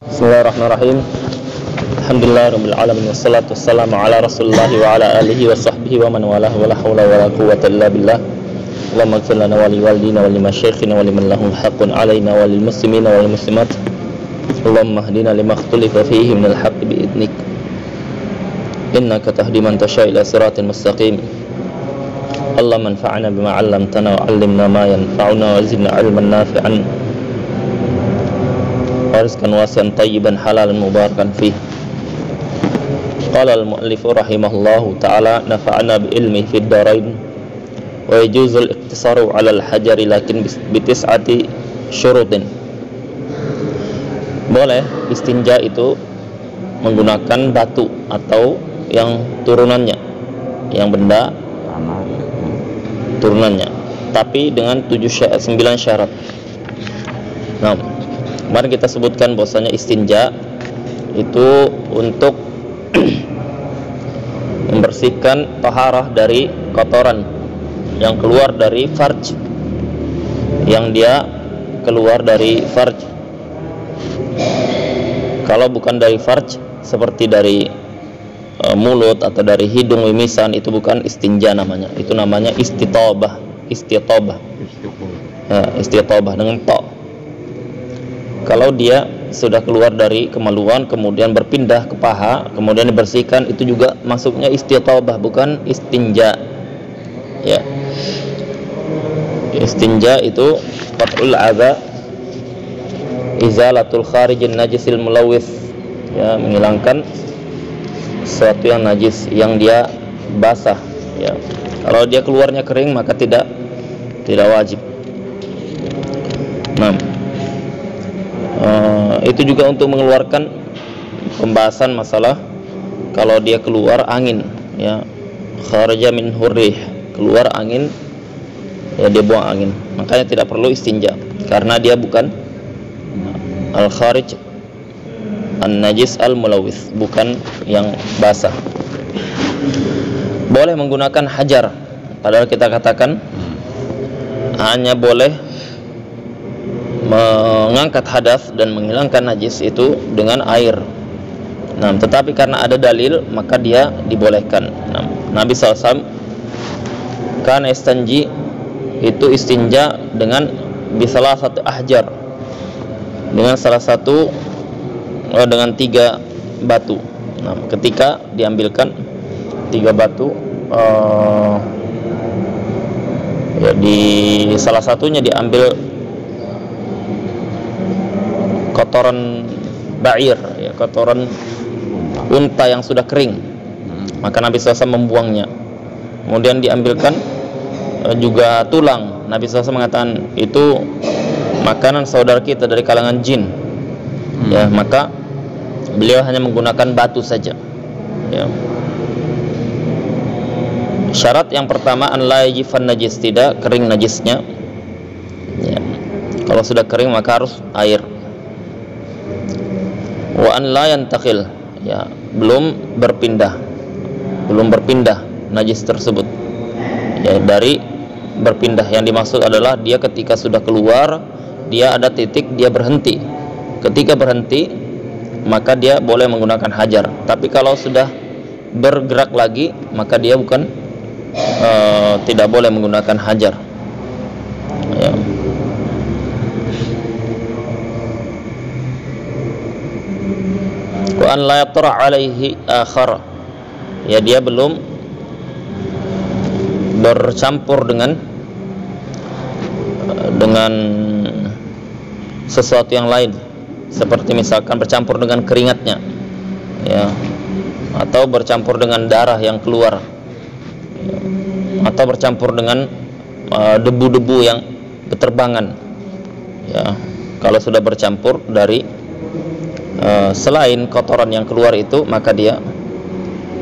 Bismillahirrahmanirrahim. Alhamdulillahirabbil alamin wassalatu wassalamu ala Rasulillah wa ala alihi wa sahbihi wa man walah wa la haula wa la quwwata illa billah. Allahumma ighfir lana wa liwalidina wa limasyayikhina wa liman lahum haqqun alaina wa lil muslimina wal muslimat. Allahumma hdina lima ikhtalafa fihi minal haqqi bi idnik. Innaka tahdi man tasha' ila siratin mustaqim. Allahumma anfa'na bima 'allamtana wa 'allimna ma yanfa'una wa zidna 'ilman nafi'an. Rizqan wasi'an tayyiban halalan mubarakan fih. Qala al-mu'allif rahimahullahu ta'ala nafa'ana bi ilmi fid darain wa yajuzu al-iqtisaru 'ala al-hajari lakin bi tis'ati syurutin. Boleh istinja itu menggunakan batu atau yang turunannya, yang benda turunannya, tapi dengan 9 syarat. Nah, kemarin kita sebutkan bahwasanya istinja itu untuk membersihkan taharah dari kotoran yang keluar dari farj, yang dia keluar dari farj. Kalau bukan dari farj seperti dari mulut atau dari hidung, mimisan, itu bukan istinja namanya, itu namanya istitobah. Istitobah dengan to. Kalau dia sudah keluar dari kemaluan kemudian berpindah ke paha kemudian dibersihkan, itu juga masuknya istitobah, bukan istinja. Ya, istinja itu qat'ul adza, izalatul kharijin najisil mulawwith, ya, menghilangkan sesuatu yang najis yang dia basah, ya. Kalau dia keluarnya kering maka tidak wajib. Nah, itu juga untuk mengeluarkan pembahasan masalah kalau dia keluar angin, ya, kharaja min hurrih, keluar angin, ya, dia buang angin, makanya tidak perlu istinja karena dia bukan al-kharij an-najis al-mulawith, bukan yang basah. Boleh menggunakan hajar, padahal kita katakan hanya boleh mengangkat hadas dan menghilangkan najis itu dengan air. Nah, tetapi karena ada dalil maka dia dibolehkan. Nah, Nabi SAW kan istanji itu istinja dengan bisalah satu ahjar, dengan salah satu dengan 3 batu. Nah, ketika diambilkan 3 batu, ya, di salah satunya diambil kotoran ba'ir, ya, kotoran unta yang sudah kering, maka Nabi SAW membuangnya. Kemudian diambilkan juga tulang. Nabi SAW mengatakan itu makanan saudara kita dari kalangan jin, ya, maka beliau hanya menggunakan batu saja, ya. Syarat yang pertama an la yajifan najis, tidak kering najisnya, ya. Kalau sudah kering maka harus air. Wa an la yantakil, ya, belum berpindah najis tersebut, ya. Dari berpindah yang dimaksud adalah dia ketika sudah keluar dia ada titik, dia berhenti. Ketika berhenti maka dia boleh menggunakan hajar. Tapi kalau sudah bergerak lagi maka dia bukan tidak boleh menggunakan hajar, ya. Wa an la yatra alaihi akhar, ya, dia belum bercampur dengan sesuatu yang lain, seperti misalkan bercampur dengan keringatnya, ya, atau bercampur dengan darah yang keluar, ya, atau bercampur dengan debu-debu yang berterbangan, ya. Kalau sudah bercampur dari selain kotoran yang keluar itu maka dia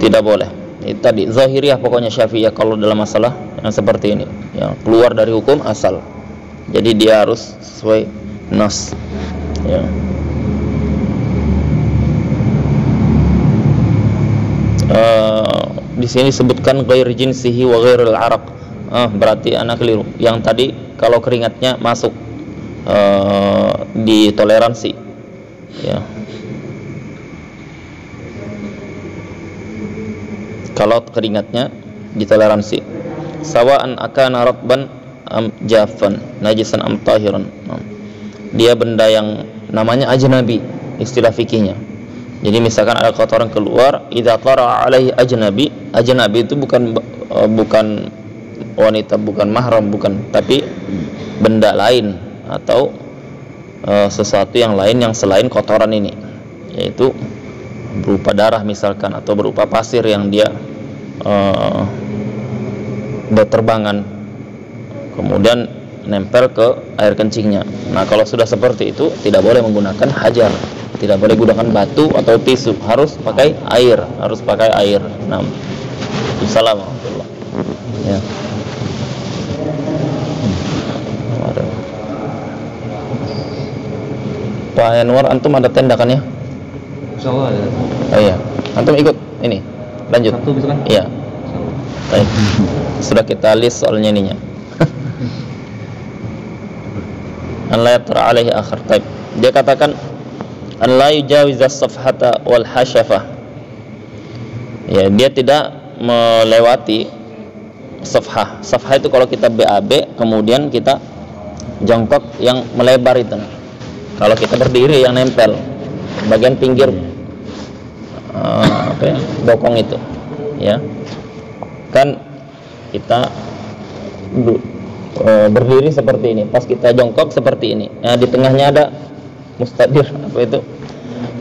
tidak boleh. Itu tadi zahiriyah, pokoknya syafi'iyah kalau dalam masalah yang seperti ini, ya, keluar dari hukum asal, jadi dia harus sesuai nas, ya. Di sini sebutkan ghair jinsihi wa ghairil araq. Berarti anak keliru. Yang tadi kalau keringatnya masuk ditoleransi, ya, ya. Kalau keringatnya ditoleransi, sawa'an akana ratban am jaffan, najisan am tahiran. Dia benda yang namanya ajnabi, istilah fikihnya. Jadi misalkan ada kotoran keluar, idza tara alaihi ajnabi, ajnabi itu bukan wanita, bukan mahram, bukan, tapi benda lain atau sesuatu yang lain yang selain kotoran ini, yaitu berupa darah misalkan, atau berupa pasir yang dia berterbangan kemudian nempel ke air kencingnya. Nah, kalau sudah seperti itu tidak boleh menggunakan hajar, tidak boleh gunakan batu atau tisu, harus pakai air, harus pakai air. Nah, Assalamualaikum. Ya. Pak Anwar, antum ada tendakannya? Insyaallah ada. Oh iya, antum ikut ini. Lanjut. Satu bisa kan? Iya. Baik. Sudah kita list soalnya ininya. An la yatra alaihi akhar. Baik. Dia katakan an la yujawiz as-safhata wal hasyafah. Ya, dia tidak melewati safhah. Safhah itu kalau kita BAB kemudian kita jongkok yang melebar itu. Kalau kita berdiri yang nempel bagian pinggir bokong itu, ya. Kan kita berdiri seperti ini, pas kita jongkok seperti ini. Nah, di tengahnya ada mustadir, apa itu,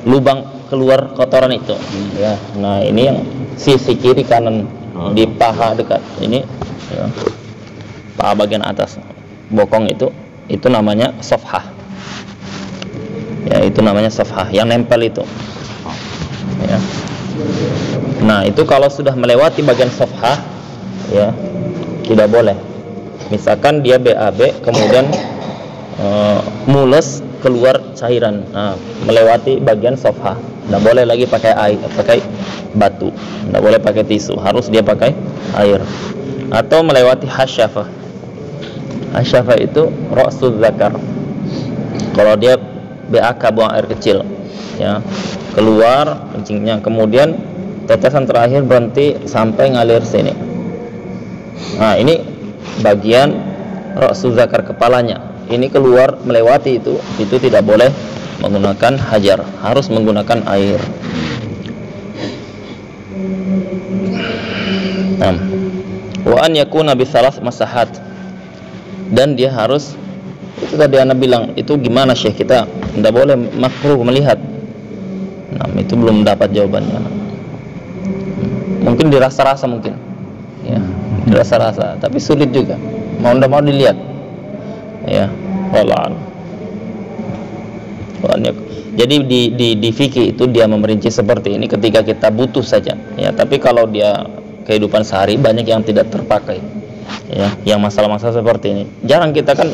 lubang keluar kotoran itu, ya. Nah, ini yang sisi kiri kanan di paha dekat ini, ya. Paha bagian atas bokong itu namanya safhah, ya. Itu namanya safhah yang nempel itu, ya. Nah, itu kalau sudah melewati bagian safhah, ya, tidak boleh. Misalkan dia BAB kemudian mules keluar cairan, nah, melewati bagian safhah, tidak boleh lagi pakai air, pakai batu, tidak boleh pakai tisu, harus dia pakai air. Atau melewati hasyafah. Hasyafah itu ra'sul zakar. Kalau dia BAK, buang air kecil, ya, keluar kencingnya, kemudian tetesan terakhir berhenti sampai ngalir sini. Nah, ini bagian ra'sul zakar, kepalanya. Ini keluar melewati itu tidak boleh menggunakan hajar, harus menggunakan air. Wa an yakuna bi salas masahat, dan dia harus, itu tadi Anda bilang, itu gimana Syekh, kita tidak boleh makruh melihat. Nah, itu belum dapat jawabannya. Mungkin dirasa-rasa, mungkin, ya, dirasa-rasa, tapi sulit juga, mau tidak mau dilihat, ya. Wallah. Jadi di fikih itu dia memerinci seperti ini ketika kita butuh saja, ya. Tapi kalau dia kehidupan sehari banyak yang tidak terpakai, ya, yang masalah-masalah seperti ini jarang kita kan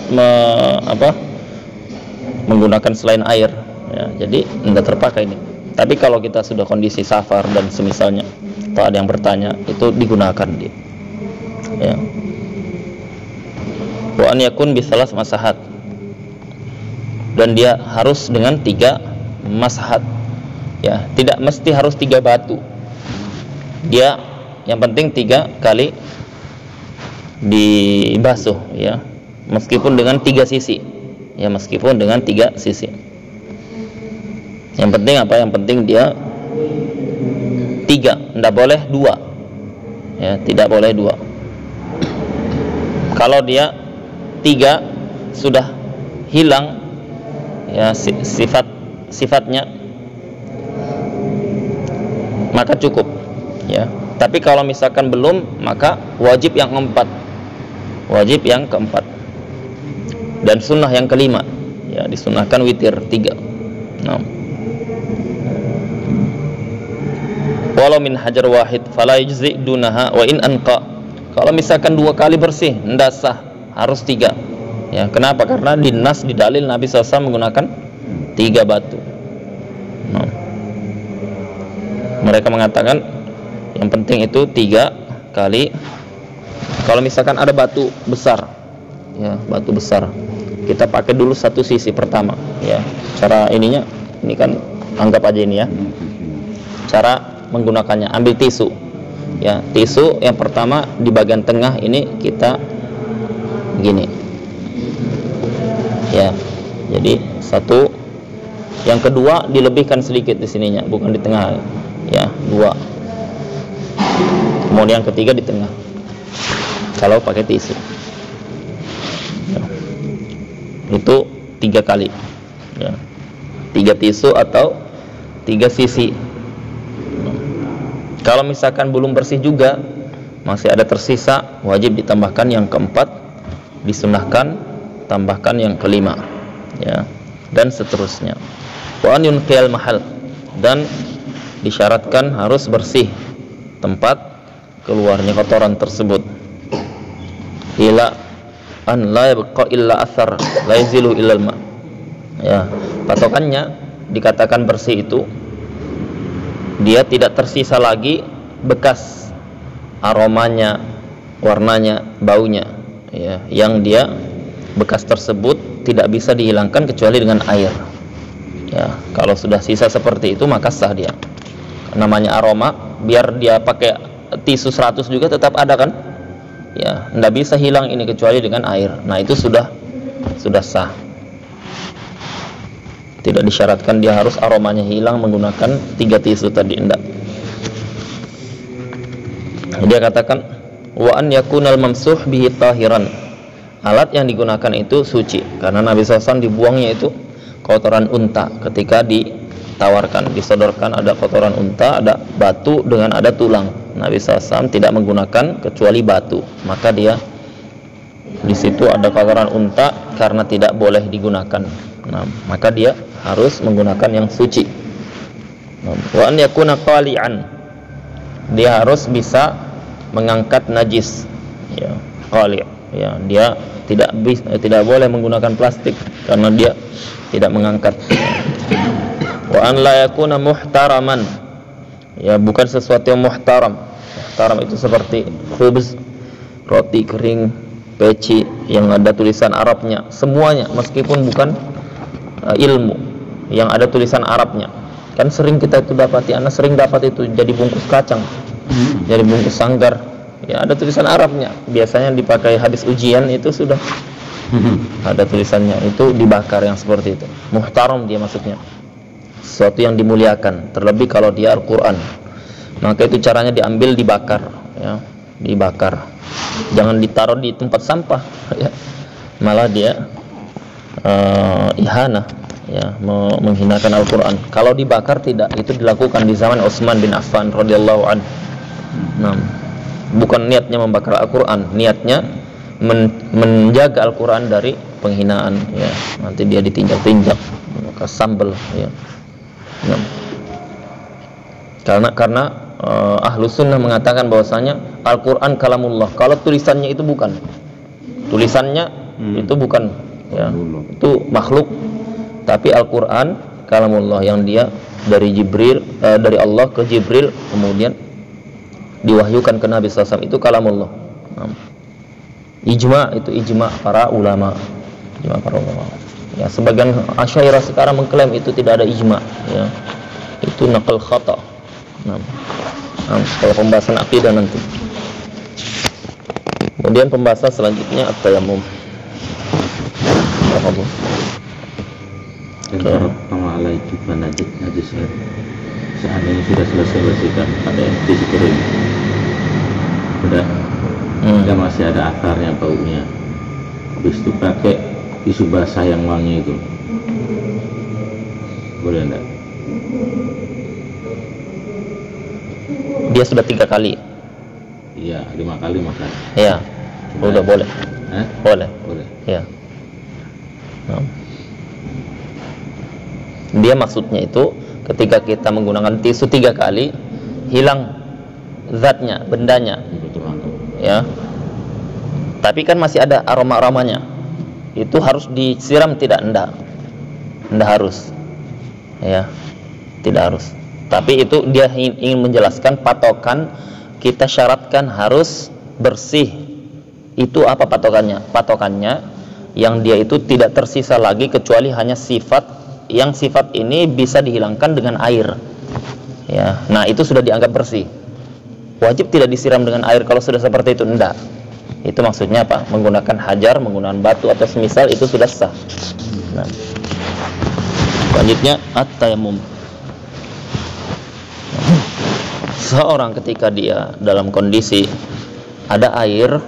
menggunakan selain air, ya, jadi tidak terpakai ini. Tapi kalau kita sudah kondisi safar dan semisalnya, atau ada yang bertanya, itu digunakan dia, ya. Wa an yakun bisalas masahat, dan dia harus dengan 3 masahat, ya, tidak mesti harus 3 batu, dia yang penting 3 kali dibasuh, ya, meskipun dengan 3 sisi, ya, meskipun dengan 3 sisi. Yang penting apa? Yang penting dia 3, tidak boleh 2, ya, tidak boleh 2. Kalau dia 3 sudah hilang, ya, sifatnya, maka cukup, ya. Tapi kalau misalkan belum, maka wajib yang keempat, dan sunnah yang kelima, ya, disunnahkan witir 3. Nah, walau min hajar wahid fala yujzi dunaha wa in anqa. Kalau misalkan 2 kali bersih tidak sah, harus 3, ya. Kenapa? Karena di nas, di dalil Nabi SAW menggunakan 3 batu. Nah, mereka mengatakan yang penting itu 3 kali. Kalau misalkan ada batu besar, ya, batu besar, kita pakai dulu 1 sisi pertama, ya. Cara ininya Ini kan anggap aja ini ya. Cara menggunakannya, ambil tisu. Ya, tisu yang pertama di bagian tengah ini kita gini. Ya. Jadi satu, yang kedua dilebihkan sedikit di sininya, bukan di tengah. Ya, dua. Kemudian yang ketiga di tengah. Kalau pakai tisu. Ya. Itu 3 kali. Ya. 3 tisu atau 3 sisi. Kalau misalkan belum bersih juga, masih ada tersisa, wajib ditambahkan yang keempat, disunahkan tambahkan yang kelima, ya, dan seterusnya. Wa an yunqiyal mahal, dan disyaratkan harus bersih tempat keluarnya kotoran tersebut. Ila an la yabqa illa athar la yazilu illa al-ma. Ya, patokannya dikatakan bersih itu dia tidak tersisa lagi bekas aromanya, warnanya, baunya, ya, yang dia bekas tersebut tidak bisa dihilangkan kecuali dengan air. Ya, kalau sudah sisa seperti itu maka sah dia. Namanya aroma, biar dia pakai tisu 100 juga tetap ada kan? Ya, tidak bisa hilang ini kecuali dengan air. Nah, itu sudah sah. Tidak disyaratkan dia harus aromanya hilang menggunakan 3 tisu tadi, enggak. Dia katakan wa an yakunal mamsuh bihi tahiran. Alat yang digunakan itu suci, karena Nabi SAW dibuangnya itu kotoran unta ketika ditawarkan, disodorkan ada kotoran unta, ada batu dengan ada tulang. Nabi SAW tidak menggunakan kecuali batu, maka dia di situ ada kotoran unta karena tidak boleh digunakan. Nah, maka dia harus menggunakan yang suci. Wa an yakuna qali'an, dia harus bisa mengangkat najis. Ya, qali', ya, dia tidak boleh menggunakan plastik karena dia tidak mengangkat. Wa an la yakuna muhtaraman, ya, bukan sesuatu yang muhtaram. Muhtaram itu seperti khubz, roti kering, peci yang ada tulisan Arabnya, semuanya meskipun bukan ilmu yang ada tulisan Arabnya. Kan sering kita itu dapati, anak sering dapat itu jadi bungkus kacang, jadi bungkus sanggar, ya ada tulisan Arabnya. Biasanya dipakai hadis ujian itu sudah ada tulisannya, itu dibakar yang seperti itu. Muhtaram dia maksudnya, sesuatu yang dimuliakan. Terlebih kalau dia Al-Quran, maka itu caranya diambil, dibakar, ya, dibakar. Jangan ditaruh di tempat sampah, ya. Malah dia ihana, ya, menghinakan Al-Quran. Kalau dibakar tidak, itu dilakukan di zaman Utsman bin Affan radhiyallahu anhu. Nah, bukan niatnya membakar Al-Quran, niatnya menjaga Al-Quran dari penghinaan, ya. Nanti dia ditinjak-tinjak, maka sambel, ya. Nah, karena ahlu sunnah mengatakan bahwasanya Al-Quran kalamullah. Kalau tulisannya itu bukan, tulisannya itu bukan, ya, itu makhluk. Tapi Al-Quran kalamullah, yang dia dari Jibril, dari Allah ke Jibril, kemudian diwahyukan ke Nabi SAW, itu kalamullah. Ijma, itu ijma para ulama. Ijma para ulama. Ya, sebagian Asy'ariyah sekarang mengklaim itu tidak ada ijma, ya. Itu naqal khata. Kalau pembahasan akidah nanti. Kemudian pembahasan selanjutnya at-tayammum. Kalau pengalai juga najis seandainya sudah selesai bersihkan, ada yang tisu kering, udah dia masih ada akarnya, baunya, habis itu pakai tisu basah yang wangi itu, boleh enggak? Dia sudah 3 kali. Iya, 5 kali makan. Iya, udah boleh. Boleh. Ya. Nah. Dia maksudnya itu ketika kita menggunakan tisu 3 kali, hilang zatnya, bendanya, ya. Tapi kan masih ada aroma-aromanya. Itu harus disiram tidak? Enggak harus, ya, tidak harus. Tapi itu dia ingin menjelaskan patokan, kita syaratkan harus bersih. Itu apa patokannya? Patokannya yang dia itu tidak tersisa lagi kecuali hanya sifat yang sifat ini bisa dihilangkan dengan air. Ya, nah itu sudah dianggap bersih. Wajib tidak disiram dengan air kalau sudah seperti itu, enggak. Itu maksudnya apa? Menggunakan hajar, menggunakan batu atau semisal itu sudah sah. Nah, selanjutnya at-tayammum. Seorang ketika dia dalam kondisi ada air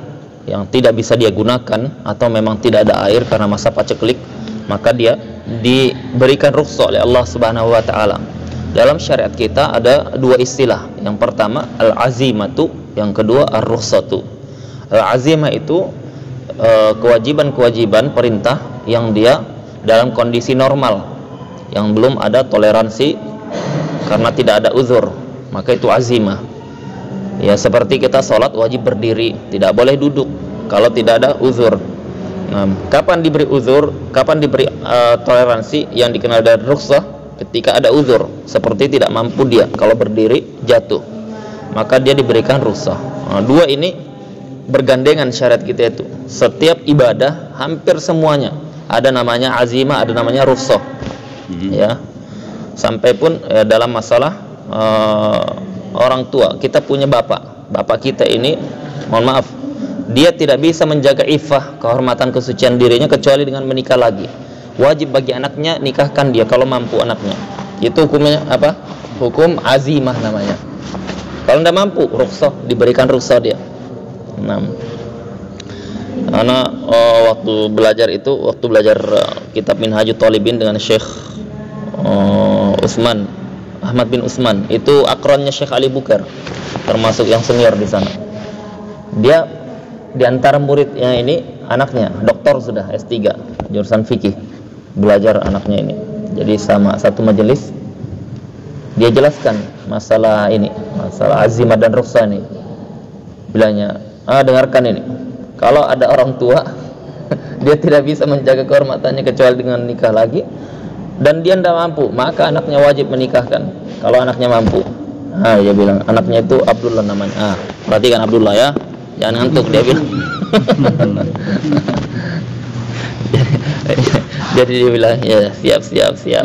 yang tidak bisa dia gunakan atau memang tidak ada air karena masa paceklik, maka dia diberikan rukhsah oleh Allah Subhanahu wa taala. Dalam syariat kita ada dua istilah. Yang pertama al-azimatu, yang kedua ar-rukhsatu. Al-azimah itu kewajiban-kewajiban perintah yang dia dalam kondisi normal, yang belum ada toleransi karena tidak ada uzur, maka itu azimah. Ya, seperti kita sholat wajib berdiri, tidak boleh duduk kalau tidak ada uzur. Nah, kapan diberi uzur, kapan diberi toleransi yang dikenal dari rukhsah? Ketika ada uzur, seperti tidak mampu dia kalau berdiri jatuh, maka dia diberikan rukhsah. Nah, dua ini bergandengan syariat kita itu. Setiap ibadah hampir semuanya ada namanya azimah, ada namanya rukhsah. Ya, sampai pun dalam masalah orang tua, kita punya bapak kita ini, mohon maaf, dia tidak bisa menjaga iffah, kehormatan kesucian dirinya kecuali dengan menikah lagi. Wajib bagi anaknya nikahkan dia kalau mampu anaknya. Itu hukumnya apa? Hukum azimah namanya. Kalau tidak mampu, rukhsah, diberikan rukhsah dia. Nah, anak waktu belajar kitab Minhajut Thalibin dengan Syekh Utsman, Ahmad bin Utsman, itu akronnya Syekh Ali Bukhar, termasuk yang senior di sana. Dia di antara muridnya ini anaknya doktor sudah S3 jurusan fikih, belajar anaknya ini. Jadi sama satu majelis dia jelaskan masalah ini, masalah azimah dan rukhsah ini. Bilangnya, dengarkan ini, kalau ada orang tua dia tidak bisa menjaga kehormatannya kecuali dengan nikah lagi, dan dia tidak mampu, maka anaknya wajib menikahkan kalau anaknya mampu. Dia bilang anaknya itu Abdullah namanya. Perhatikan Abdullah ya, jangan ngantuk, dia bilang. Jadi dia bilang ya siap. Ya.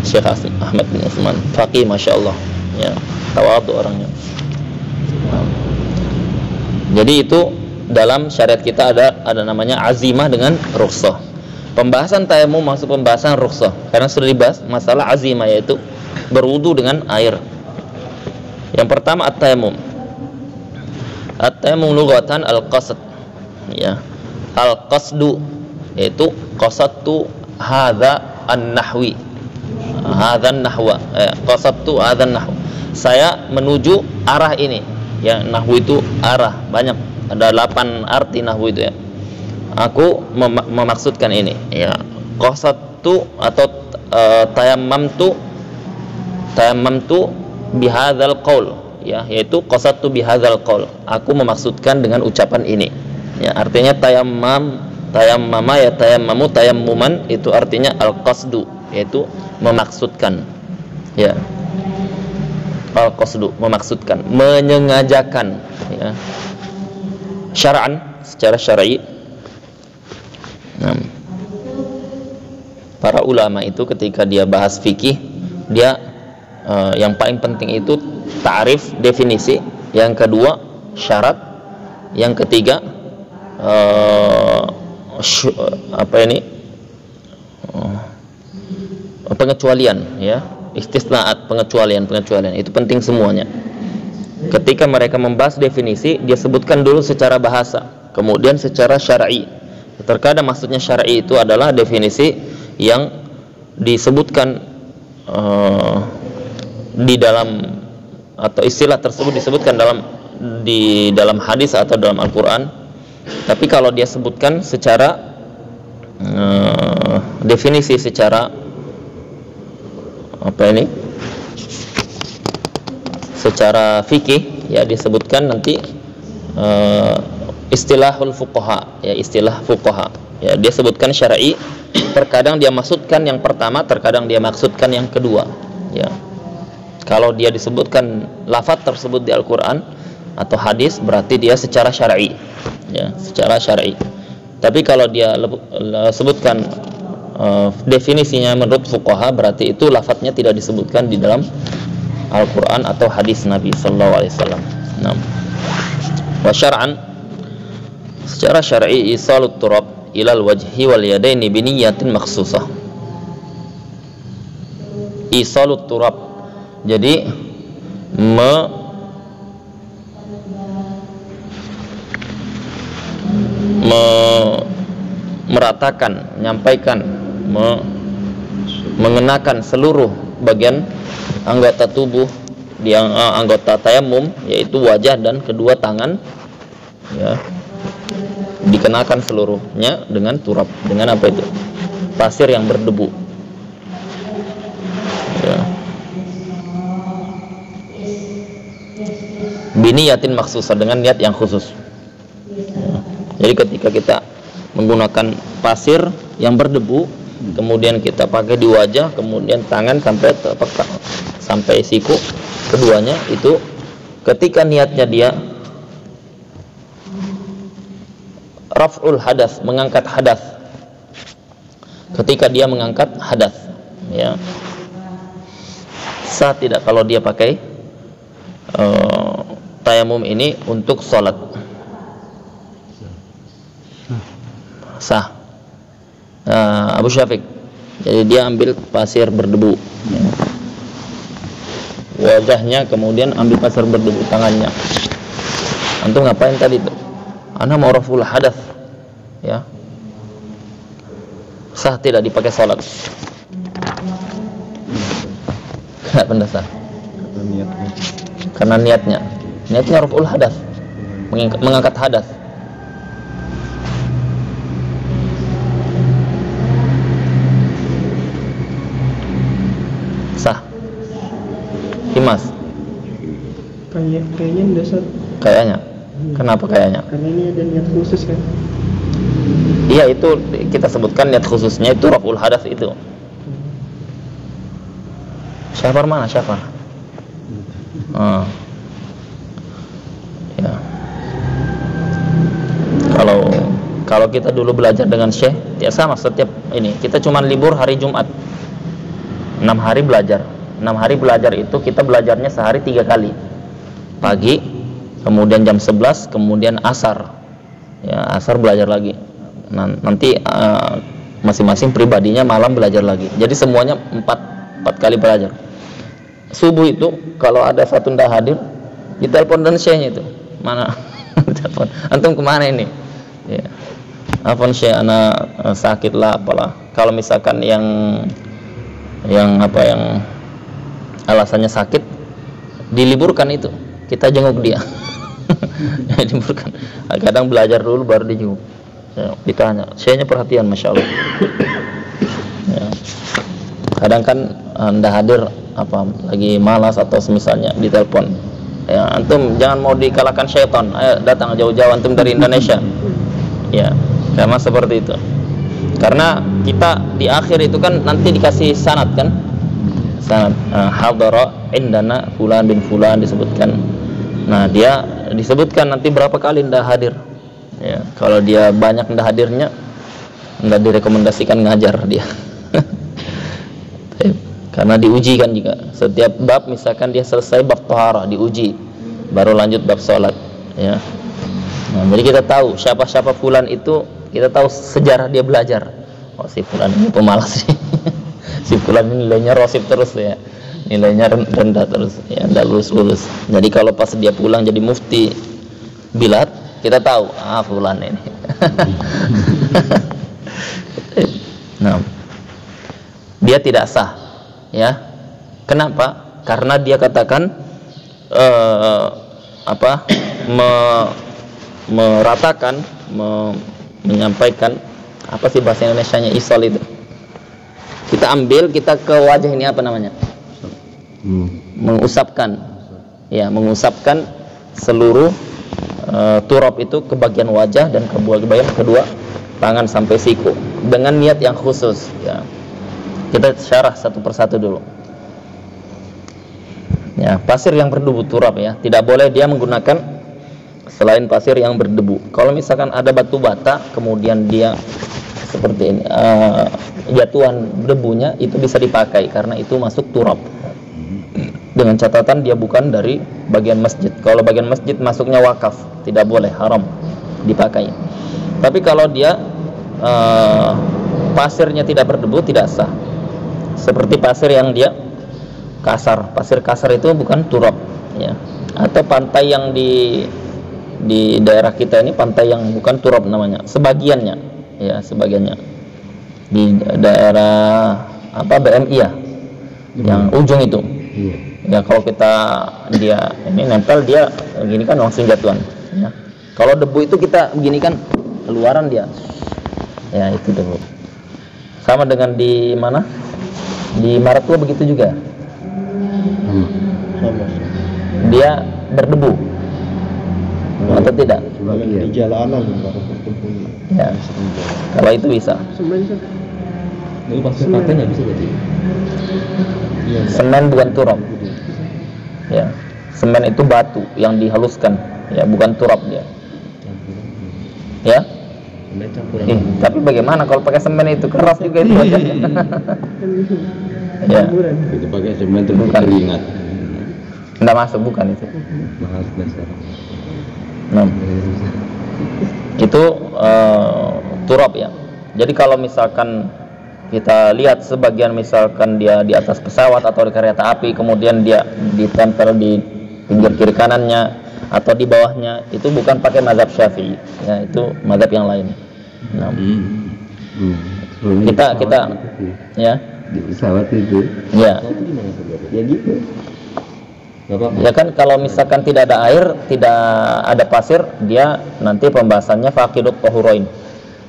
Syekh Ahmad bin Utsman, faqih masya Allah, ya, tawadhu orangnya. Jadi itu dalam syariat kita ada namanya azimah dengan rukhsah. Pembahasan tayammum masuk pembahasan rukhsah karena sudah dibahas masalah azimah, yaitu berwudu dengan air. Yang pertama at-tayammum. At-tayammum lughatan al-qasd. Ya. Al-qasdu yaitu qasadtu hadza an-nahwi. Hadzan nahwa. Qasadtu hadzan nahwa. Saya menuju arah ini. Ya, nahwu itu arah, banyak, ada 8 arti nahwu itu ya. Aku memaksudkan ini. Ya. Qasadtu atau tayammamtu bihadzal qaul, ya, yaitu qasadtu bihadzal qaul. Aku memaksudkan dengan ucapan ini. Ya, artinya tayammama ya tayammamu tayammuman, itu artinya al-qasdu, yaitu memaksudkan. Ya. Al-qasdu, memaksudkan, menyengajakan, ya. Syar'an, secara syar'i. Nah, para ulama itu ketika dia bahas fikih, dia yang paling penting itu ta'rif, definisi, yang kedua syarat, yang ketiga pengecualian, ya, istisnaat, pengecualian itu penting semuanya. Ketika mereka membahas definisi, dia sebutkan dulu secara bahasa, kemudian secara syar'i. Terkadang maksudnya syar'i itu adalah definisi yang disebutkan di dalam, atau istilah tersebut disebutkan di dalam hadis atau dalam Al-Quran. Tapi kalau dia sebutkan secara definisi, secara secara fikih, ya, disebutkan nanti istilahul fuqaha, ya, istilah fuqaha, ya, dia sebutkan syar'i. Terkadang dia maksudkan yang pertama, terkadang dia maksudkan yang kedua, ya. Kalau dia disebutkan lafaz tersebut di Al-Quran atau hadis, berarti dia secara syar'i, ya, secara syar'i. Tapi kalau dia sebutkan definisinya menurut fuqaha, berarti itu lafadznya tidak disebutkan di dalam Al-Quran atau hadis Nabi Sallallahu Alaihi Wasallam. Nah, wa syar'an, secara syar'i isalut turab ilal wajhi wal yadaini biniyatin makhsusah. Isalut turab, jadi meratakan, menyampaikan, mengenakan seluruh bagian anggota tubuh di anggota tayamum, yaitu wajah dan kedua tangan, ya, dikenakan seluruhnya dengan turab. Dengan apa itu? Pasir yang berdebu, ya. Biniyatin maksusah, dengan niat yang khusus, ya. Jadi ketika kita menggunakan pasir yang berdebu, kemudian kita pakai di wajah, kemudian tangan sampai siku keduanya, itu ketika niatnya dia raf'ul hadas, mengangkat hadas. Ketika dia mengangkat hadas, ya, sah tidak kalau dia pakai tayamum ini untuk sholat? Sah. Abu Syafiq, jadi dia ambil pasir berdebu, ya, wajahnya, kemudian ambil pasir berdebu tangannya. Antum ngapain tadi tuh? Ana mau raful hadas, ya. Sah tidak dipakai sholat? Kenapa tidak sah? Karena niatnya raful hadas, mengangkat hadas. Sah. Himas, kayaknya enggak sah. Kayaknya. Kenapa kayaknya? Karena ini ada niat khusus kan. Iya, itu kita sebutkan niat khususnya itu raf'ul hadas itu. Syafar mana? Syafar. Ya. Kalau kita dulu belajar dengan Syekh, ya sama, setiap ini kita cuma libur hari Jumat. 6 hari belajar. 6 hari belajar itu kita belajarnya sehari 3 kali. Pagi, kemudian jam 11, kemudian asar. Ya, asar belajar lagi. Nanti masing-masing pribadinya malam belajar lagi. Jadi semuanya 4 kali belajar. Subuh itu kalau ada satu ndak hadir, ditelepon dan Syekhnya itu. Mana? Telepon. Antum kemana ini? Ya. Afwan Syekh, anak sakit lah apalah. Kalau misalkan yang alasannya sakit, diliburkan itu, kita jenguk dia. Diliburkan. Kadang belajar dulu baru dijenguk, ya, ditanya, Syekhnya perhatian, masya Allah. Ya. Kadang kan ndak hadir, lagi malas atau semisalnya, ditelepon, ya, antum jangan mau dikalahkan syaitan, ayo datang jauh-jauh antum dari Indonesia, ya, karena seperti itu. Karena kita di akhir itu kan nanti dikasih sanad kan, sanad hadara indana fulan bin fulan disebutkan. Nah, dia disebutkan nanti berapa kali ndak hadir, ya. Kalau dia banyak ndak hadirnya, ndak direkomendasikan ngajar dia. Karena diuji kan juga. Setiap bab, misalkan dia selesai bab taharah, diuji, baru lanjut bab sholat, ya. Nah, jadi kita tahu siapa fulan itu, kita tahu sejarah dia belajar. Oh, si fulan ini pemalas sih. Si fulan ini nilainya rosib terus, ya, nilainya rendah terus, ya, ndak lulus. Jadi kalau pas dia pulang jadi mufti Bilad, kita tahu, fulan ini. Nah, dia tidak sah, ya. Kenapa? Karena dia katakan meratakan, menyampaikan, apa sih bahasa Indonesianya isol itu? Kita ambil, kita ke wajah ini apa namanya? Mengusapkan, ya, mengusapkan seluruh turab itu ke bagian wajah dan ke bagian kedua tangan sampai siku dengan niat yang khusus, ya. Kita syarah satu persatu dulu. Ya, pasir yang berdebu turab, ya, tidak boleh dia menggunakan selain pasir yang berdebu. Kalau misalkan ada batu bata kemudian dia seperti ini, jatuhan debunya, itu bisa dipakai karena itu masuk turab. Dengan catatan dia bukan dari bagian masjid. Kalau bagian masjid masuknya wakaf, tidak boleh, haram dipakai. Tapi kalau dia pasirnya tidak berdebu, tidak sah. Seperti pasir yang dia kasar. Pasir kasar itu bukan turab, ya. Atau pantai yang di daerah kita ini, pantai yang bukan turab namanya, sebagiannya, ya, sebagiannya di daerah apa, BMI ya, yang ujung itu, ya. Kalau kita dia ini nempel, dia gini kan langsung jatuhan, ya. Kalau debu itu kita begini kan, keluaran dia, ya, itu debu. Sama dengan di mana, di Maratua begitu juga, dia berdebu atau tidak? Di jalanan Ya, kalau itu bisa. Itu pasir pantainya bisa jadi. Semen bukan turab, ya. Semen itu batu yang dihaluskan, ya, bukan turab dia, ya. Tapi bagaimana kalau pakai semen, itu keras juga itu aja. Ya, Itu pakai semen terus keringat. enggak masuk, bukan itu. Mahal dasar. Nah, itu turab, ya. Jadi kalau misalkan kita lihat sebagian, misalkan dia di atas pesawat atau di kereta api, kemudian dia ditempel di pinggir kiri kanannya atau di bawahnya, itu bukan pakai mazhab Syafi'i, ya, itu mazhab yang lain. Nah, kita ya, di pesawat itu, ya, ya gitu. ya kan, kalau misalkan tidak ada air, tidak ada pasir, dia nanti pembahasannya faqidut tahurain,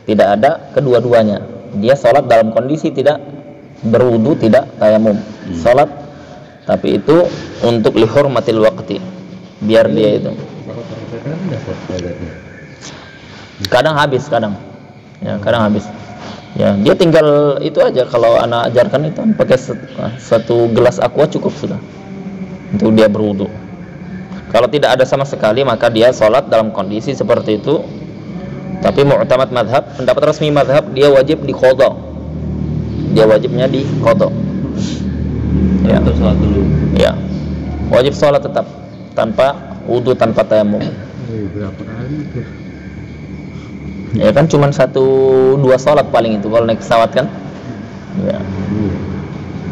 tidak ada kedua-duanya. Dia sholat dalam kondisi tidak berwudu, tidak tayamum, sholat, tapi itu untuk lihurmatil waqti, biar dia itu kadang habis, kadang habis, ya. Dia tinggal itu aja, kalau anak ajarkan itu pakai satu gelas aqua cukup sudah untuk dia berwudu. Kalau tidak ada sama sekali, maka dia sholat dalam kondisi seperti itu. Tapi mu'tamad madhab, pendapat resmi madhab, dia wajib diqadha. Dia wajibnya diqadha. Ya. Atau sholat dulu. Ya. Wajib sholat tetap tanpa wudu, tanpa tayamum. Berapa kali itu? Ya kan cuma 1-2 sholat paling itu kalau naik pesawat kan. Ya.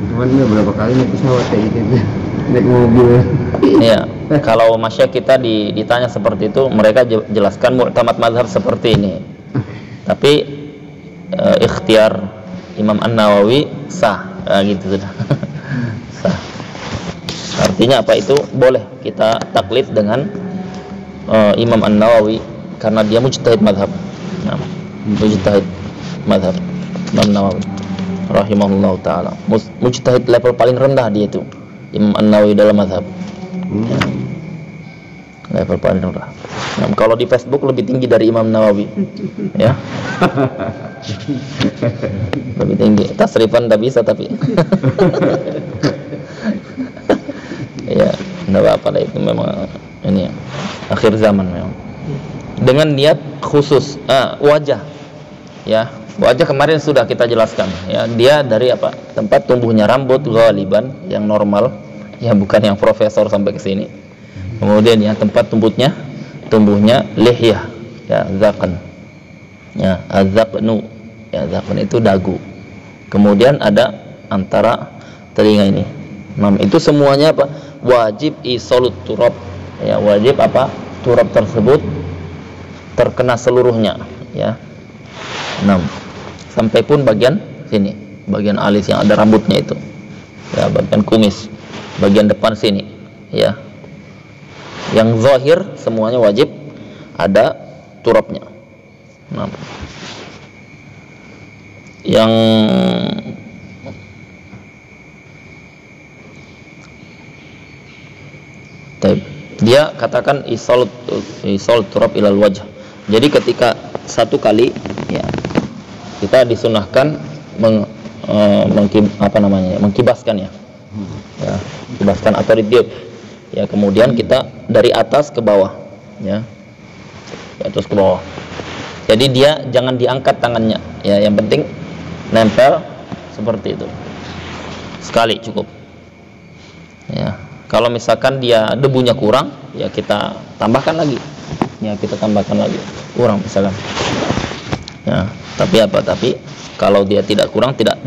Cuman dia berapa kali naik pesawat kayak gitu, naik mobil. Iya. Kalau masyayikh kita ditanya seperti itu, mereka jelaskan mu'tamad mazhab seperti ini. Tapi ikhtiar Imam An-Nawawi sah, gitu sudah. Sah. Artinya apa itu? Boleh kita taklid dengan Imam An-Nawawi karena dia mujtahid mazhab. Nah, mujtahid mazhab Imam Nawawi rahimahullah taala. Mujtahid level paling rendah dia itu, Imam An-Nawawi dalam mazhab. Ya. Level paling rendah. Nah, kalau di Facebook lebih tinggi dari Imam Nawawi, ya. Lebih tinggi. Tasrifan tak bisa tapi. Ya, enggak apa-apa lah, itu memang ini ya, akhir zaman memang. Dengan niat khusus, wajah, ya. Wajah kemarin sudah kita jelaskan, ya. Dia dari apa? Tempat tumbuhnya rambut ghaliban yang normal, ya, bukan yang profesor sampai ke sini. Kemudian ya, tempat tumbuhnya lihyah, ya, zaqan. Ya, azaqnu. Ya, zaqan itu dagu. Kemudian ada antara telinga ini. Nah, itu semuanya apa? Wajib isolut turab. Ya, wajib apa? Turab tersebut terkena seluruhnya, ya. 6. Sampai pun bagian sini, bagian alis yang ada rambutnya itu. Ya, bagian kumis, bagian depan sini, ya. Yang zahir semuanya wajib ada turabnya. 6. Yang dia katakan isol turab ilal wajh. Jadi ketika satu kali, ya, kita disunahkan mengkibaskan, ya, kibaskan atau ditiup, ya. Kemudian kita dari atas ke bawah, ya, terus ke bawah. Jadi dia jangan diangkat tangannya, ya, yang penting nempel seperti itu. Sekali cukup. Ya, kalau misalkan dia debunya kurang, ya kita tambahkan lagi. Ya, kita tambahkan lagi. Kurang misalkan. Ya, tapi apa? Tapi kalau dia tidak kurang, tidak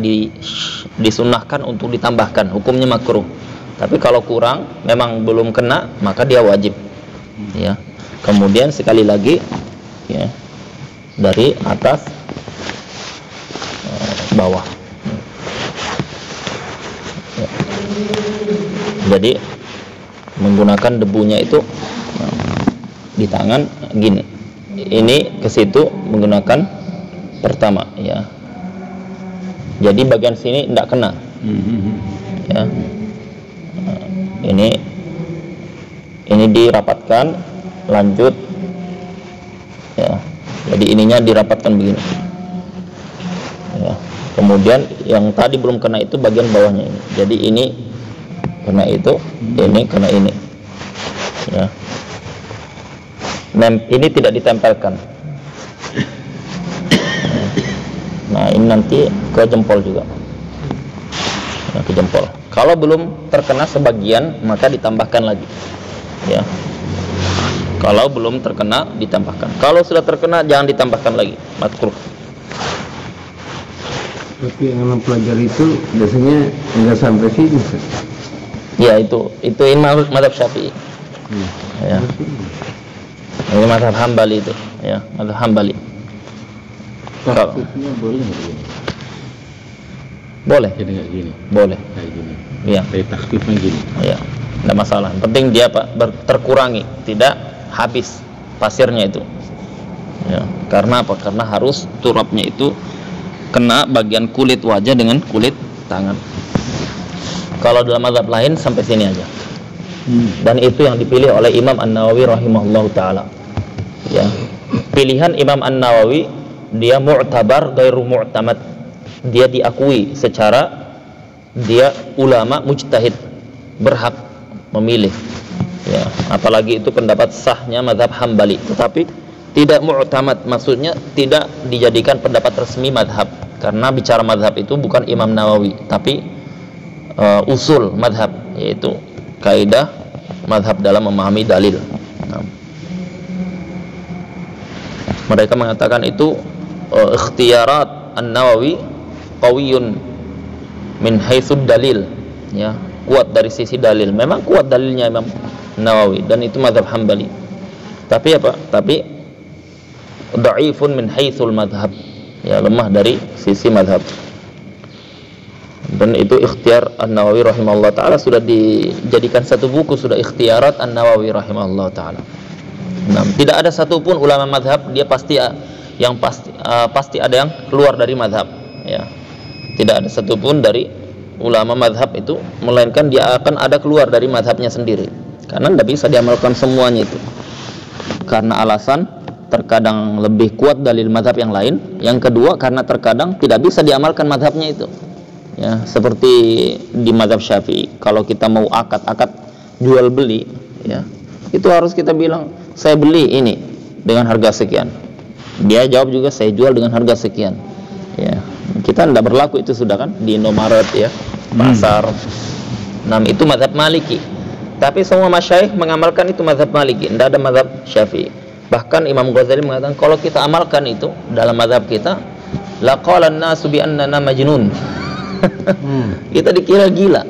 disunnahkan untuk ditambahkan, hukumnya makruh. Tapi kalau kurang, memang belum kena, maka dia wajib. Ya. Kemudian sekali lagi, ya, dari atas bawah. Ya. Jadi menggunakan debunya itu di tangan gini. Ini ke situ menggunakan pertama, ya. Jadi bagian sini tidak kena. Ya. Ini dirapatkan, lanjut. Ya. Jadi ininya dirapatkan begini. Ya. Kemudian yang tadi belum kena itu bagian bawahnya ini. Jadi ini kena itu, ini kena ini. Ya. Ini tidak ditempelkan. Nah, ini nanti ke jempol juga. Nah, ke jempol. Kalau belum terkena sebagian, maka ditambahkan lagi. Ya. Kalau belum terkena, ditambahkan. Kalau sudah terkena, jangan ditambahkan lagi. Makruh. Tapi yang mempelajari itu biasanya enggak sampai sini. Ya, itu mazhab Syafi'i. Ya. Ini mazhab Hambali itu, ya, mazhab Hambali. Taktiknya boleh nggak gini? Boleh. Jadi nggak gini? Boleh. Kayak gini. Iya. Kayak taktiknya gini. Iya. Tidak masalah. Yang penting dia terkurangi, tidak habis pasirnya itu. Ya. Karena apa? Karena harus turapnya itu kena bagian kulit wajah dengan kulit tangan. Kalau dalam mazhab lain sampai sini aja. Dan itu yang dipilih oleh Imam An-Nawawi rahimahullahu taala. Ya. Pilihan Imam An-Nawawi, dia mu'tabar ghairu mu'tamad. Dia diakui secara dia ulama mujtahid, berhak memilih. Ya, apalagi itu pendapat sahnya mazhab Hambali, tetapi tidak mu'tamad, maksudnya tidak dijadikan pendapat resmi mazhab. Karena bicara mazhab itu bukan Imam Nawawi, tapi usul mazhab, yaitu kaidah mazhab dalam memahami dalil. Nah, mereka mengatakan itu ikhtiyarat An-Nawawi qawiyun min haitsud dalil, ya, kuat dari sisi dalil. Memang kuat dalilnya Imam Nawawi, dan itu mazhab Hambali. Tapi apa? Tapi dhaifun min haitsul madhab, ya, lemah dari sisi mazhab. Dan itu ikhtiar An-Nawawi rahimahullah ta'ala, sudah dijadikan satu buku, sudah ikhtiarat An-Nawawi rahimahullah ta'ala. Nah, tidak ada satupun ulama mazhab dia pasti ada yang keluar dari mazhab, ya. Tidak ada satupun dari ulama mazhab itu, melainkan dia akan ada keluar dari mazhabnya sendiri. Karena tidak bisa diamalkan semuanya itu. Karena alasan terkadang lebih kuat dalil mazhab yang lain. Yang kedua, karena terkadang tidak bisa diamalkan mazhabnya itu. Ya, seperti di mazhab Syafi'i, kalau kita mau akad jual beli, ya, itu harus kita bilang saya beli ini dengan harga sekian. Dia jawab juga saya jual dengan harga sekian. Ya, kita tidak berlaku itu sudah kan di Indomaret, ya, pasar. Nah, itu mazhab Maliki. Tapi semua masyayikh mengamalkan itu mazhab Maliki, tidak ada mazhab Syafi'i. Bahkan Imam Ghazali mengatakan kalau kita amalkan itu dalam mazhab kita, laqala an-nasu bi annana majnun. Kita dikira gila,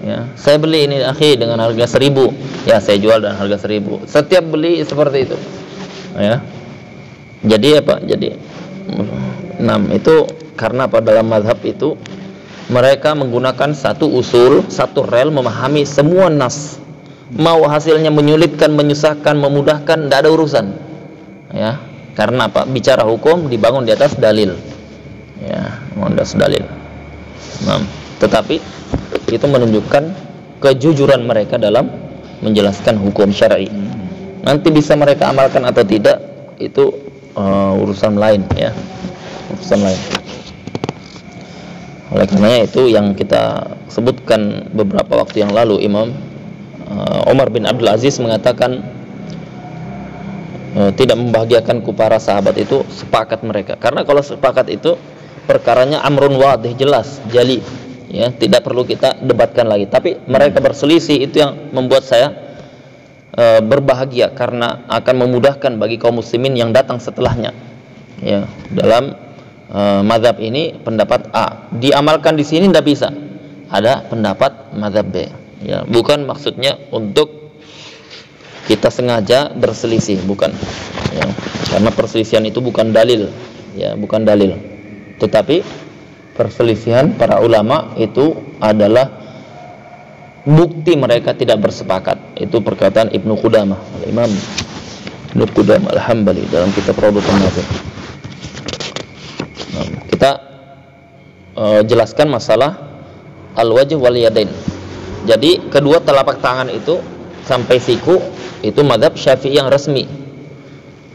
ya. Saya beli ini akhi dengan harga 1.000, ya saya jual dengan harga 1.000. Setiap beli seperti itu, ya. Jadi apa? Jadi itu karena apa? Dalam mazhab itu mereka menggunakan satu usul, satu rel memahami semua nas. Mau hasilnya menyulitkan, menyusahkan, memudahkan, tidak ada urusan, ya. Karena apa? Bicara hukum dibangun di atas dalil, ya, di atas dalil. Nah, tetapi itu menunjukkan kejujuran mereka dalam menjelaskan hukum syar'i. Nanti bisa mereka amalkan atau tidak itu urusan lain, ya, urusan lain. Oleh karenanya itu yang kita sebutkan beberapa waktu yang lalu, Imam Umar bin Abdul Aziz mengatakan tidak membahagiakanku para sahabat itu, sepakat mereka. Karena kalau sepakat itu perkaranya amrun wadih, jelas, jali, ya, tidak perlu kita debatkan lagi. Tapi mereka berselisih, itu yang membuat saya berbahagia, karena akan memudahkan bagi kaum muslimin yang datang setelahnya. Ya, dalam mazhab ini pendapat A diamalkan di sini tidak bisa, ada pendapat mazhab B. Ya, bukan maksudnya untuk kita sengaja berselisih, bukan. Ya, karena perselisihan itu bukan dalil, ya, bukan dalil. Tetapi perselisihan para ulama itu adalah bukti mereka tidak bersepakat. Itu perkataan Ibnu Qudamah, Imam Ibnu Qudamah Al-Hambali dalam kitab Rawdatun Nadhir. Nah, kita jelaskan masalah al-wajh wal yadain. Jadi kedua telapak tangan itu sampai siku itu mazhab Syafi'i yang resmi.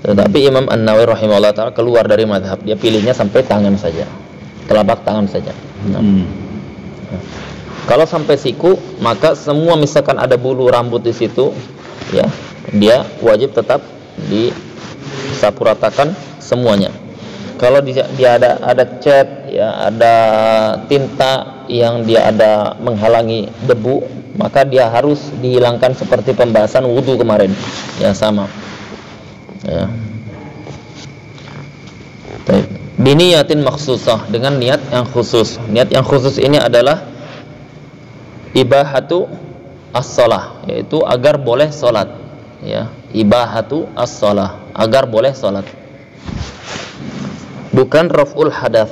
Tetapi Imam An-Nawawi rahimahullah ta'ala keluar dari mazhab, dia pilihnya sampai tangan saja, telapak tangan saja. Kalau sampai siku, maka semua misalkan ada bulu rambut di situ, ya, dia wajib tetap disapu ratakan semuanya. Kalau dia ada cat, ya, ada tinta yang dia ada menghalangi debu, maka dia harus dihilangkan seperti pembahasan wudu kemarin. Ya, sama. Ya. Biniyatin makhsusah, dengan niat yang khusus. Niat yang khusus ini adalah ibahatu as-shalah, yaitu agar boleh salat. Ya, ibahatu as-shalah, agar boleh salat. Bukan raf'ul hadas.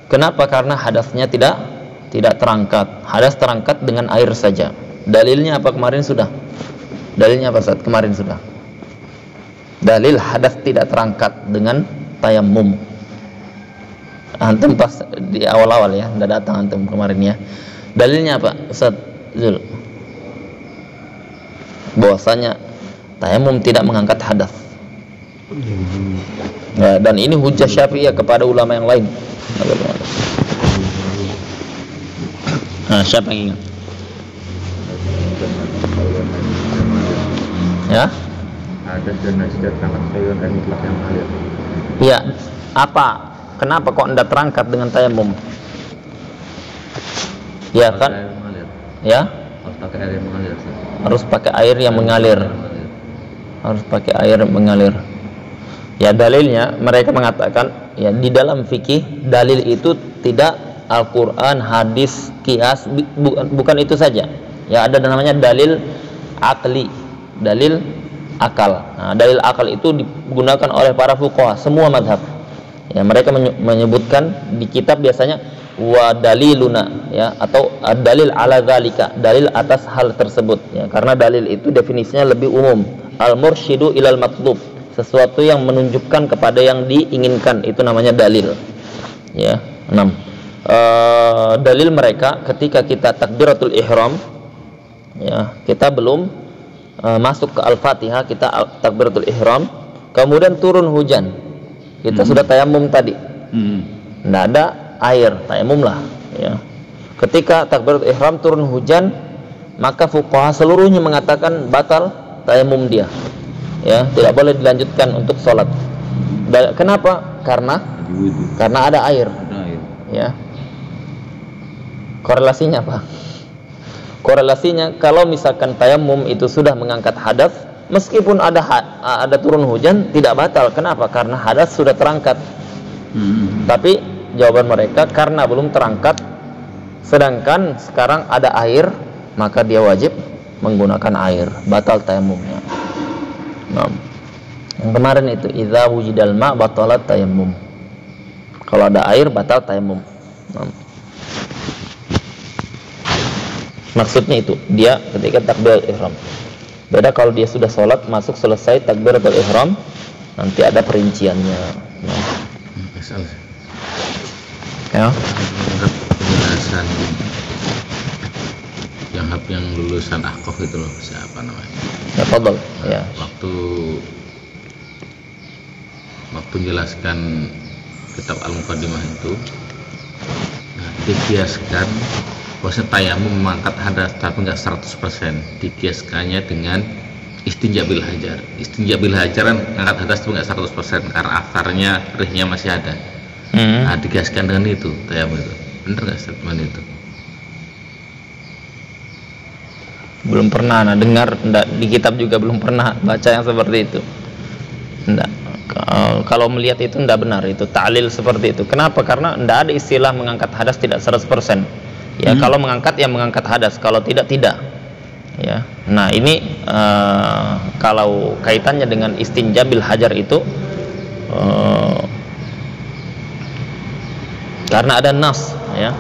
Kenapa? Karena hadasnya tidak terangkat. Hadas terangkat dengan air saja. Dalilnya apa kemarin sudah? Dalilnya apa Ustaz? Kemarin sudah. Dalil hadas tidak terangkat dengan tayammum. Antum pas di awal-awal ya, enggak datang antum kemarin ya. Dalilnya apa Ustaz Zul? Bahwasanya tayammum tidak mengangkat hadas. Nah, dan ini hujjah Syafi'iyah kepada ulama yang lain. Nah, siapa yang ingat? Ya? Ada dan najdat sangat sayur dan mutlak yang mengalir. Iya. Apa? Kenapa kok tidak terangkat dengan tayamum? Ya kan? Ya? Harus pakai air yang mengalir. Harus pakai air yang mengalir. Harus pakai air mengalir. Ya, dalilnya mereka mengatakan, ya, di dalam fikih dalil itu tidak Al-Quran, hadis, qiyas, bukan itu saja. Ya, ada namanya dalil akli, dalil akal. Nah, dalil akal itu digunakan oleh para fuqaha semua mazhab. Ya, mereka menyebutkan di kitab biasanya wa daliluna, ya, atau dalil ala zalika, dalil atas hal tersebut, ya, karena dalil itu definisinya lebih umum. Al-mursyidu ilal matlub, sesuatu yang menunjukkan kepada yang diinginkan, itu namanya dalil. Ya, 6. Dalil mereka ketika kita takbiratul ihram, ya, kita belum masuk ke Al-Fatihah, kita takbiratul ihram, kemudian turun hujan, kita sudah tayamum tadi, nggak ada air, tayamum lah, ya. Ketika takbiratul ihram turun hujan, maka fuqaha seluruhnya mengatakan batal tayamum dia, ya, tidak boleh dilanjutkan untuk sholat. Kenapa? Karena ada air. Ya. Korelasinya apa? Korelasinya kalau misalkan tayamum itu sudah mengangkat hadas, meskipun ada turun hujan tidak batal. Kenapa? Karena hadas sudah terangkat. Tapi jawaban mereka karena belum terangkat, sedangkan sekarang ada air, maka dia wajib menggunakan air, batal tayamumnya. Nah, yang kemarin itu idza wujidal ma batalat tayammum. Kalau ada air batal tayamum. Nah, maksudnya itu dia ketika takbiratul ihram. Beda kalau dia sudah sholat, masuk selesai takbiratul ihram, nanti ada perinciannya. Nah. Ya. Penjelasan yang lulusan Ahqaf itu loh, siapa namanya? Ya, fadhal. Ya. Waktu menjelaskan kitab Al-Muqaddimah itu, nah, dikiaskan bahwa tayamum mengangkat hadas, tapi enggak 100%. Dikiaskannya dengan istinja bil hajar. Istinja bil hajar kan ngangkat hadas itu nggak 100% karena akarnya, rihnya masih ada. Nah, digaskan dengan itu tayamum itu. Bener nggak statement itu? Belum pernah dengar, di kitab juga belum pernah baca yang seperti itu. Enggak. Kalau melihat itu tidak benar, itu ta'lil seperti itu. Kenapa? Karena tidak ada istilah mengangkat hadas tidak 100%. Ya, kalau mengangkat ya mengangkat hadas, kalau tidak tidak. Ya. Nah, ini kalau kaitannya dengan istinja bil hajar itu karena ada nas, ya.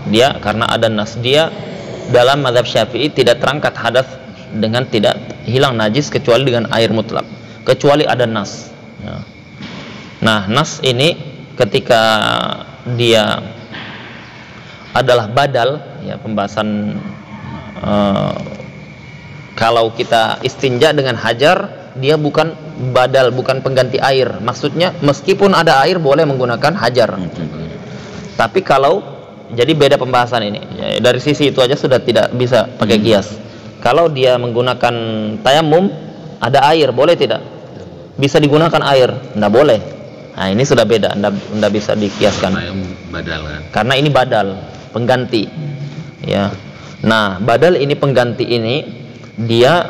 Dia karena ada nas, dia dalam mazhab Syafi'i tidak terangkat hadas dengan tidak hilang najis kecuali dengan air mutlak, kecuali ada nas. Ya. Nah, nas ini ketika dia adalah badal, ya, pembahasan kalau kita istinja dengan hajar, dia bukan badal, bukan pengganti air. Maksudnya meskipun ada air boleh menggunakan hajar. Tapi kalau jadi beda pembahasan ini. Ya, dari sisi itu aja sudah tidak bisa pakai kias. Kalau dia menggunakan tayamum, ada air, boleh tidak? Bisa digunakan air, tidak boleh. Nah, ini sudah beda, tidak bisa dikiaskan. Badal kan? Karena ini badal, pengganti. Ya. Nah, badal ini pengganti ini dia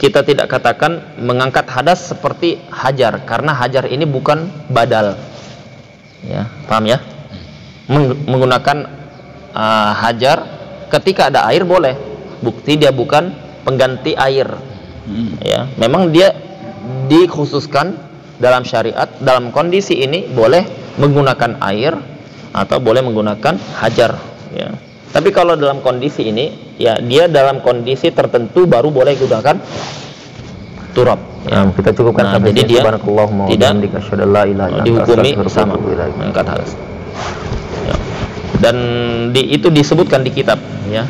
kita tidak katakan mengangkat hadas seperti hajar, karena hajar ini bukan badal. Ya, paham ya? Menggunakan hajar ketika ada air boleh, bukti dia bukan pengganti air. Ya, memang dia dikhususkan dalam syariat dalam kondisi ini boleh menggunakan air atau boleh menggunakan hajar. Ya, tapi kalau dalam kondisi ini, ya dia dalam kondisi tertentu baru boleh gunakan turab. Ya, kita cukupkan sampai jadi dia tidak dihukumi sama mengangkat hadas. Ya. Dan itu disebutkan di kitab, ya,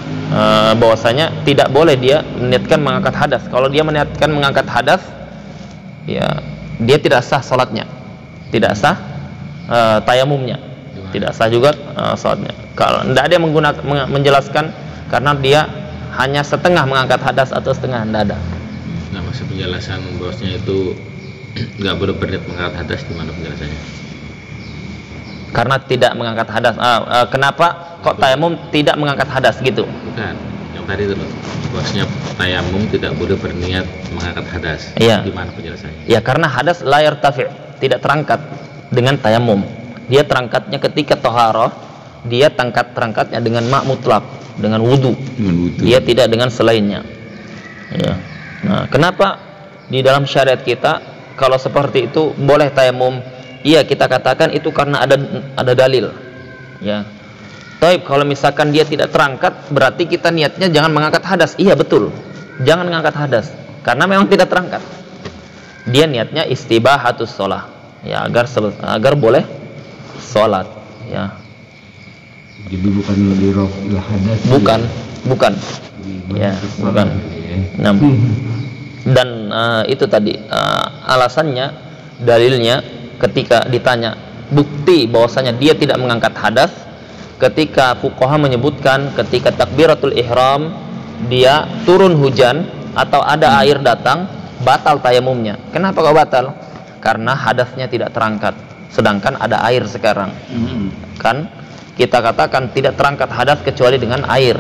bahwasanya tidak boleh dia meniatkan mengangkat hadas. Kalau dia meniatkan mengangkat hadas, ya dia tidak sah salatnya, tidak sah tayamumnya, tidak sah juga salatnya. Kalau tidak ada yang menjelaskan karena dia hanya setengah mengangkat hadas atau setengah, tidak ada. Nah, masih penjelasan bahwasanya itu nggak boleh berniat mengangkat hadas, di mana penjelasannya? Karena tidak mengangkat hadas. Kenapa kok tayamum tidak mengangkat hadas gitu? Bukan, yang tadi itu bahwasanya tayamum tidak boleh berniat mengangkat hadas. Iya. Di mana penjelasannya? Ya, karena hadas la yartafi', tidak terangkat dengan tayamum. Dia terangkatnya ketika toharoh, dia terangkatnya dengan ma' mutlak, dengan wudu. Dia tidak dengan selainnya. Ya. Nah, kenapa di dalam syariat kita kalau seperti itu boleh tayamum? Iya, kita katakan itu karena ada dalil. Ya. Taib, kalau misalkan dia tidak terangkat, berarti kita niatnya jangan mengangkat hadas. Iya, betul. Jangan mengangkat hadas karena memang tidak terangkat. Dia niatnya istibahatus shalah. Ya, agar boleh salat, ya. Jadi bukan lebih raf'il hadas. Bukan. Ya, bukan. Nah, dan itu tadi alasannya, dalilnya ketika ditanya bukti bahwasanya dia tidak mengangkat hadas, ketika fuqaha menyebutkan ketika takbiratul ihram dia turun hujan atau ada air datang, batal tayamumnya. Kenapa kok batal? Karena hadasnya tidak terangkat, sedangkan ada air sekarang. Kan kita katakan tidak terangkat hadas kecuali dengan air.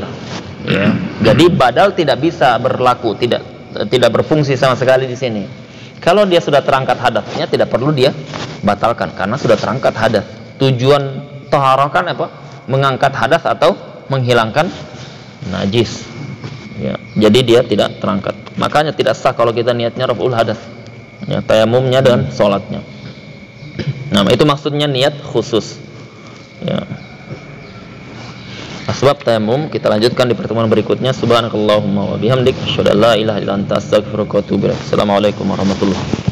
Ya. Jadi badal tidak bisa berlaku, tidak berfungsi sama sekali di sini. Kalau dia sudah terangkat hadasnya, tidak perlu dia batalkan karena sudah terangkat hadas. Tujuan taharah kan apa? Mengangkat hadas atau menghilangkan najis. Ya. Jadi dia tidak terangkat. Makanya tidak sah kalau kita niatnya raf'ul hadas. Ya, tayamumnya dan sholatnya. Nah, itu maksudnya niat khusus. Ya. Asbab tayamum kita lanjutkan di pertemuan berikutnya. Subhanakallahumma wa bihamdik asyhadu an la ilaha illa anta astaghfiruka wa atubu ilaik. Assalamualaikum warahmatullahi wabarakatuh.